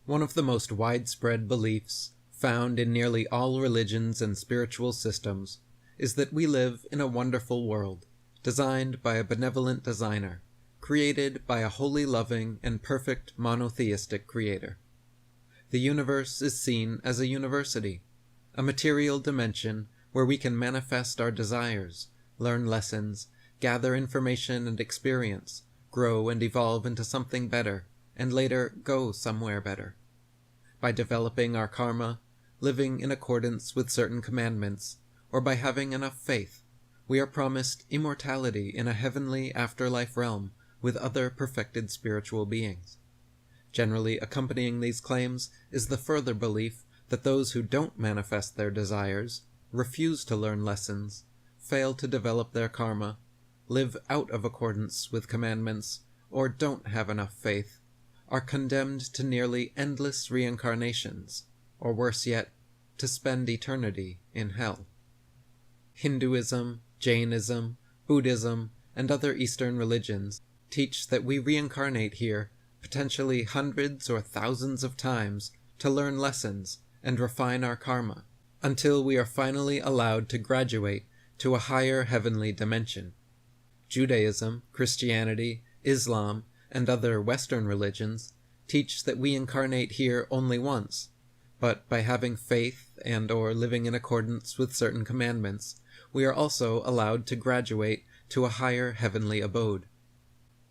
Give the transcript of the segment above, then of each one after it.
One of the most widespread beliefs, found in nearly all religions and spiritual systems, is that we live in a wonderful world, designed by a benevolent designer, created by a wholly loving and perfect monotheistic creator. The universe is seen as a university, a material dimension where we can manifest our desires, learn lessons, gather information and experience, grow and evolve into something better, and later go somewhere better. By developing our karma, living in accordance with certain commandments, or by having enough faith, we are promised immortality in a heavenly afterlife realm with other perfected spiritual beings. Generally accompanying these claims is the further belief that those who don't manifest their desires, refuse to learn lessons, fail to develop their karma, live out of accordance with commandments, or don't have enough faith, are condemned to nearly endless reincarnations, or worse yet, to spend eternity in hell. Hinduism, Jainism, Buddhism, and other Eastern religions teach that we reincarnate here potentially hundreds or thousands of times to learn lessons and refine our karma, until we are finally allowed to graduate to a higher heavenly dimension. Judaism, Christianity, Islam, and other Western religions teach that we incarnate here only once, but by having faith and/or living in accordance with certain commandments, we are also allowed to graduate to a higher heavenly abode.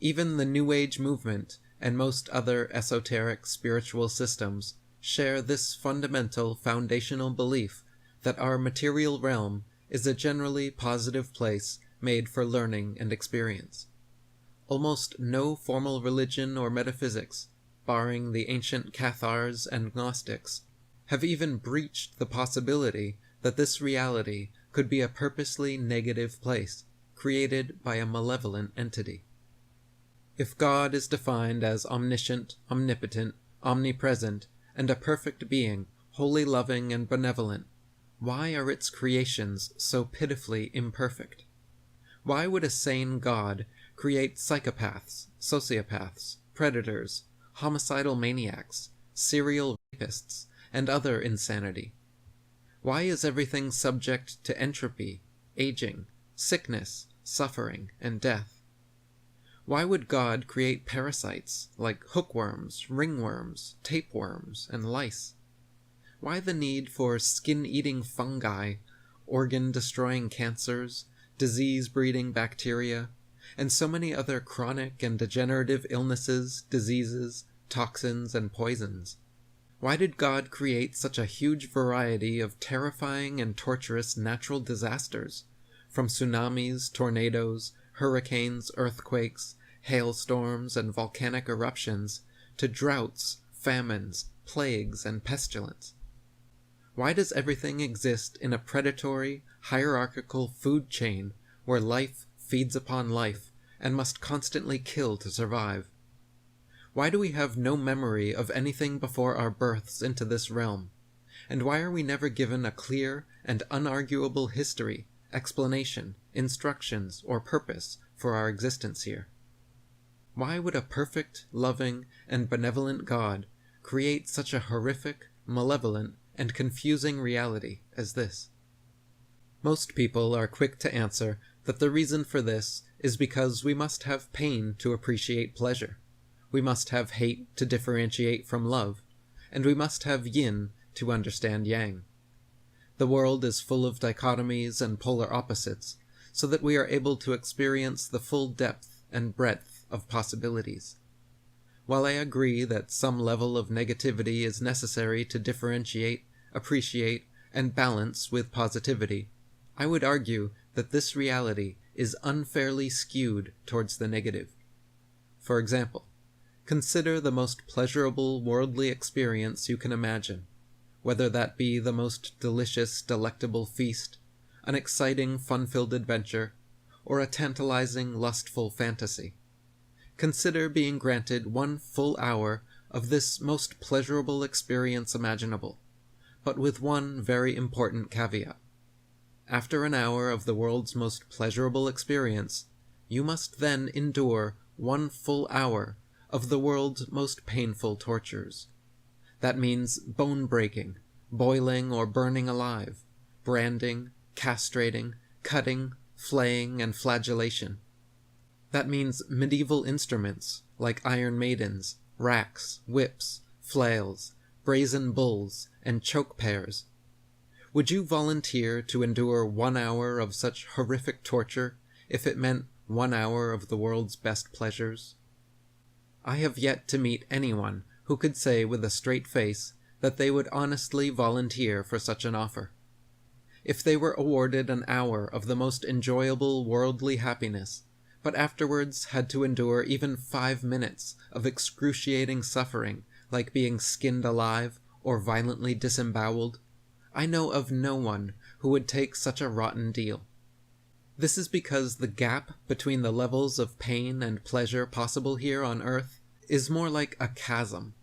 Even the New Age movement and most other esoteric spiritual systems share this fundamental foundational belief that our material realm is a generally positive place made for learning and experience. Almost no formal religion or metaphysics, barring the ancient Cathars and Gnostics, have even breached the possibility that this reality could be a purposely negative place, created by a malevolent entity. If God is defined as omniscient, omnipotent, omnipresent, and a perfect being, wholly loving and benevolent, why are its creations so pitifully imperfect? Why would a sane God create psychopaths, sociopaths, predators, homicidal maniacs, serial rapists, and other insanity? Why is everything subject to entropy, aging, sickness, suffering, and death? Why would God create parasites like hookworms, ringworms, tapeworms, and lice? Why the need for skin-eating fungi, organ-destroying cancers, disease-breeding bacteria, and so many other chronic and degenerative illnesses, diseases, toxins, and poisons? Why did God create such a huge variety of terrifying and torturous natural disasters, from tsunamis, tornadoes, hurricanes, earthquakes, hailstorms, and volcanic eruptions, to droughts, famines, plagues, and pestilence? Why does everything exist in a predatory, hierarchical food chain where life feeds upon life and must constantly kill to survive? Why do we have no memory of anything before our births into this realm? And why are we never given a clear and unarguable history, explanation, instructions, or purpose for our existence here? Why would a perfect, loving, and benevolent God create such a horrific, malevolent, and confusing reality as this? Most people are quick to answer that the reason for this is because we must have pain to appreciate pleasure, we must have hate to differentiate from love, and we must have yin to understand yang. The world is full of dichotomies and polar opposites, so that we are able to experience the full depth and breadth of possibilities. While I agree that some level of negativity is necessary to differentiate, appreciate, and balance with positivity, I would argue that this reality is unfairly skewed towards the negative. For example, consider the most pleasurable worldly experience you can imagine, whether that be the most delicious, delectable feast, an exciting, fun-filled adventure, or a tantalizing, lustful fantasy. Consider being granted 1 full hour of this most pleasurable experience imaginable, but with one very important caveat. After an hour of the world's most pleasurable experience, you must then endure 1 full hour of the world's most painful tortures. That means bone breaking, boiling or burning alive, branding, castrating, cutting, flaying, and flagellation. That means medieval instruments like iron maidens, racks, whips, flails, brazen bulls, and choke pears. Would you volunteer to endure 1 hour of such horrific torture if it meant 1 hour of the world's best pleasures? I have yet to meet anyone who could say with a straight face that they would honestly volunteer for such an offer. If they were awarded an hour of the most enjoyable worldly happiness, but afterwards had to endure even 5 minutes of excruciating suffering like being skinned alive or violently disemboweled, I know of no one who would take such a rotten deal. This is because the gap between the levels of pain and pleasure possible here on earth is more like a chasm.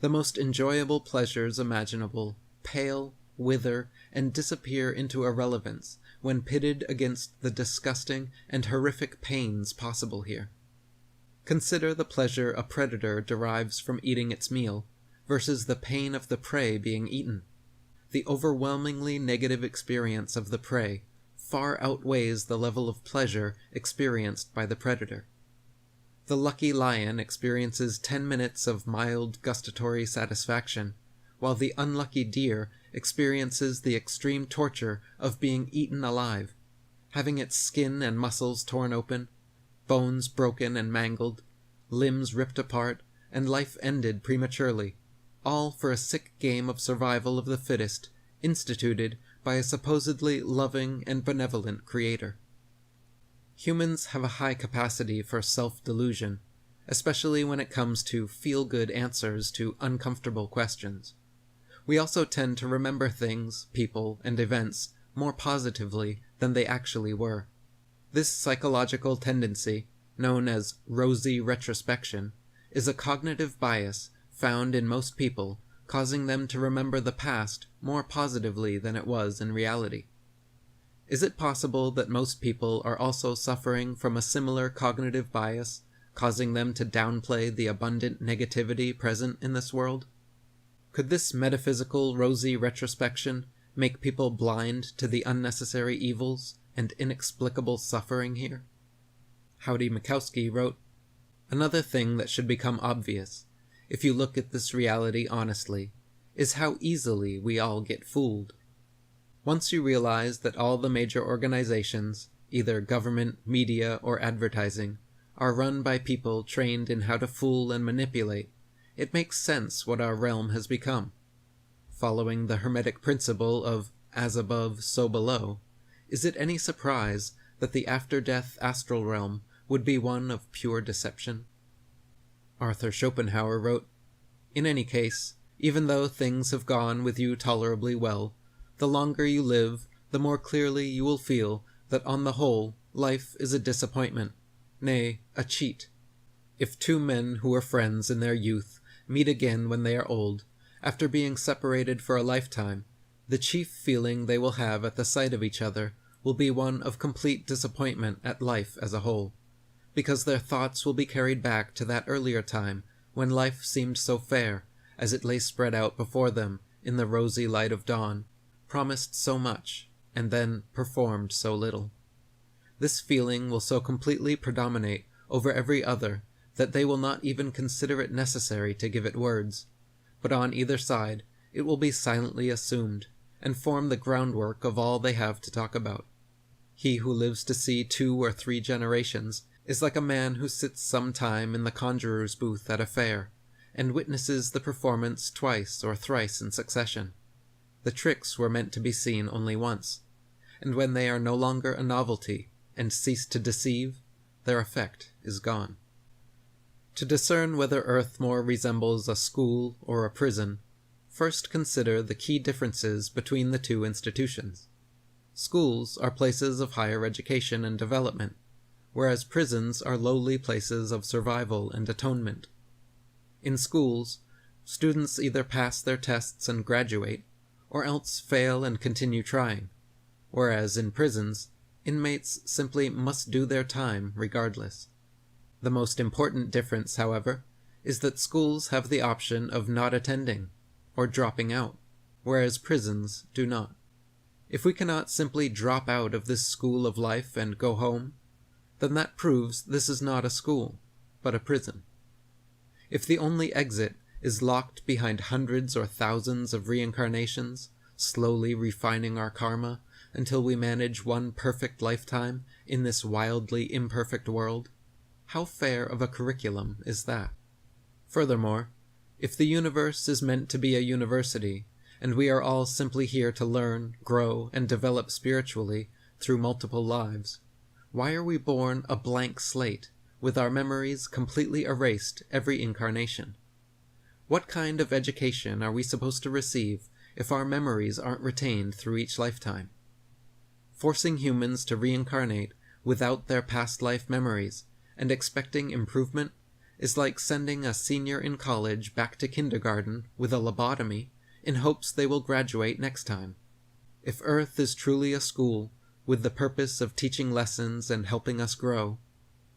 The most enjoyable pleasures imaginable pale, wither, and disappear into irrelevance when pitted against the disgusting and horrific pains possible here. Consider the pleasure a predator derives from eating its meal versus the pain of the prey being eaten. The overwhelmingly negative experience of the prey far outweighs the level of pleasure experienced by the predator. The lucky lion experiences 10 minutes of mild gustatory satisfaction, while the unlucky deer experiences the extreme torture of being eaten alive, having its skin and muscles torn open, bones broken and mangled, limbs ripped apart, and life ended prematurely, all for a sick game of survival of the fittest instituted by a supposedly loving and benevolent creator. Humans have a high capacity for self-delusion, especially when it comes to feel-good answers to uncomfortable questions. We also tend to remember things, people, and events more positively than they actually were. This psychological tendency, known as rosy retrospection, is a cognitive bias found in most people, causing them to remember the past more positively than it was in reality. Is it possible that most people are also suffering from a similar cognitive bias, causing them to downplay the abundant negativity present in this world? Could this metaphysical rosy retrospection make people blind to the unnecessary evils and inexplicable suffering here? Howdy Mikowski wrote, "Another thing that should become obvious, if you look at this reality honestly, is how easily we all get fooled. Once you realize that all the major organizations, either government, media, or advertising, are run by people trained in how to fool and manipulate, it makes sense what our realm has become. Following the Hermetic principle of as above, so below, is it any surprise that the after-death astral realm would be one of pure deception?" Arthur Schopenhauer wrote, "In any case, even though things have gone with you tolerably well, the longer you live, the more clearly you will feel that on the whole, life is a disappointment, nay, a cheat. If two men who were friends in their youth meet again when they are old, after being separated for a lifetime, the chief feeling they will have at the sight of each other will be one of complete disappointment at life as a whole, because their thoughts will be carried back to that earlier time when life seemed so fair, as it lay spread out before them in the rosy light of dawn, promised so much, and then performed so little. This feeling will so completely predominate over every other that they will not even consider it necessary to give it words, but on either side it will be silently assumed, and form the groundwork of all they have to talk about. He who lives to see 2 or 3 generations is like a man who sits some time in the conjurer's booth at a fair, and witnesses the performance twice or thrice in succession. The tricks were meant to be seen only once, and when they are no longer a novelty and cease to deceive, their effect is gone. To discern whether Earth more resembles a school or a prison, first consider the key differences between the two institutions. Schools are places of higher education and development, whereas prisons are lowly places of survival and atonement. In schools, students either pass their tests and graduate, or else fail and continue trying, whereas in prisons, inmates simply must do their time regardless. The most important difference, however, is that schools have the option of not attending, or dropping out, whereas prisons do not. If we cannot simply drop out of this school of life and go home, then that proves this is not a school, but a prison. If the only exit is locked behind hundreds or thousands of reincarnations, slowly refining our karma until we manage one perfect lifetime in this wildly imperfect world, how fair of a curriculum is that? Furthermore, if the universe is meant to be a university, and we are all simply here to learn, grow, and develop spiritually through multiple lives, why are we born a blank slate, with our memories completely erased every incarnation? What kind of education are we supposed to receive if our memories aren't retained through each lifetime? Forcing humans to reincarnate without their past life memories and expecting improvement is like sending a senior in college back to kindergarten with a lobotomy in hopes they will graduate next time. If Earth is truly a school, with the purpose of teaching lessons and helping us grow,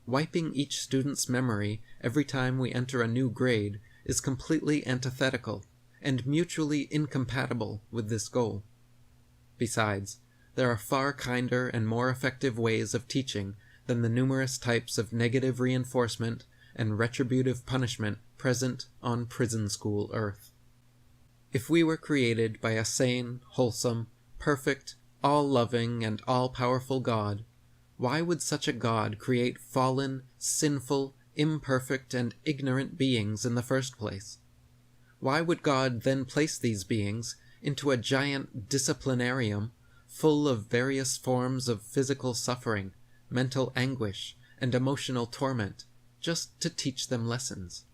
wiping each student's memory every time we enter a new grade is completely antithetical and mutually incompatible with this goal. Besides, there are far kinder and more effective ways of teaching than the numerous types of negative reinforcement and retributive punishment present on prison school Earth. If we were created by a sane, wholesome, perfect, all-loving, and all-powerful God, why would such a God create fallen, sinful, imperfect, and ignorant beings in the first place? Why would God then place these beings into a giant disciplinarium full of various forms of physical suffering, mental anguish, and emotional torment, just to teach them lessons?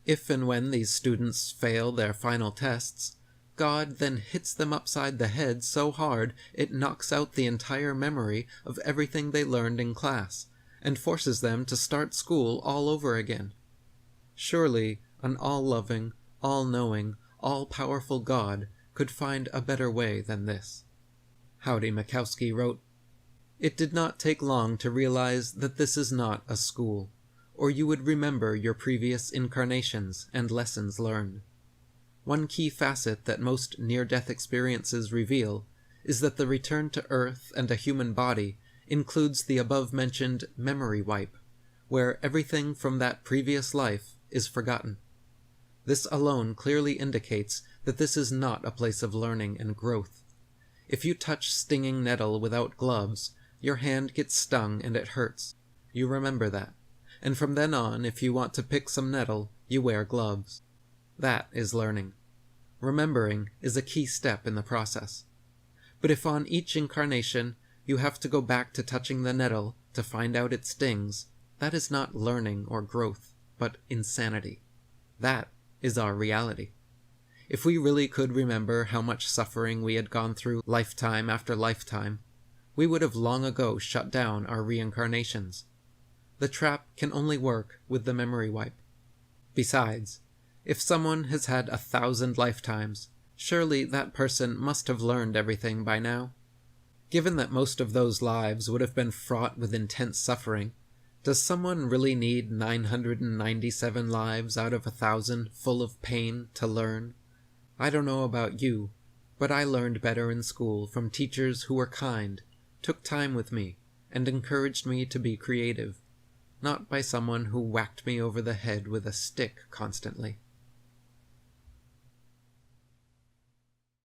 If and when these students fail their final tests, God then hits them upside the head so hard it knocks out the entire memory of everything they learned in class, and forces them to start school all over again. Surely an all-loving, all-knowing, all-powerful God could find a better way than this. Howdy Mikowski wrote, "It did not take long to realize that this is not a school, or you would remember your previous incarnations and lessons learned. One key facet that most near-death experiences reveal is that the return to Earth and a human body includes the above-mentioned memory wipe, where everything from that previous life is forgotten. This alone clearly indicates that this is not a place of learning and growth. If you touch stinging nettle without gloves, your hand gets stung and it hurts. You remember that. And from then on, if you want to pick some nettle, you wear gloves. That is learning. Remembering is a key step in the process. But if on each incarnation you have to go back to touching the nettle to find out it stings, that is not learning or growth, but insanity. That is our reality. If we really could remember how much suffering we had gone through lifetime after lifetime, we would have long ago shut down our reincarnations. The trap can only work with the memory wipe. Besides, if someone has had 1,000 lifetimes, surely that person must have learned everything by now. Given that most of those lives would have been fraught with intense suffering, does someone really need 997 lives out of 1,000 full of pain to learn? I don't know about you, but I learned better in school from teachers who were kind, took time with me, and encouraged me to be creative, not by someone who whacked me over the head with a stick constantly.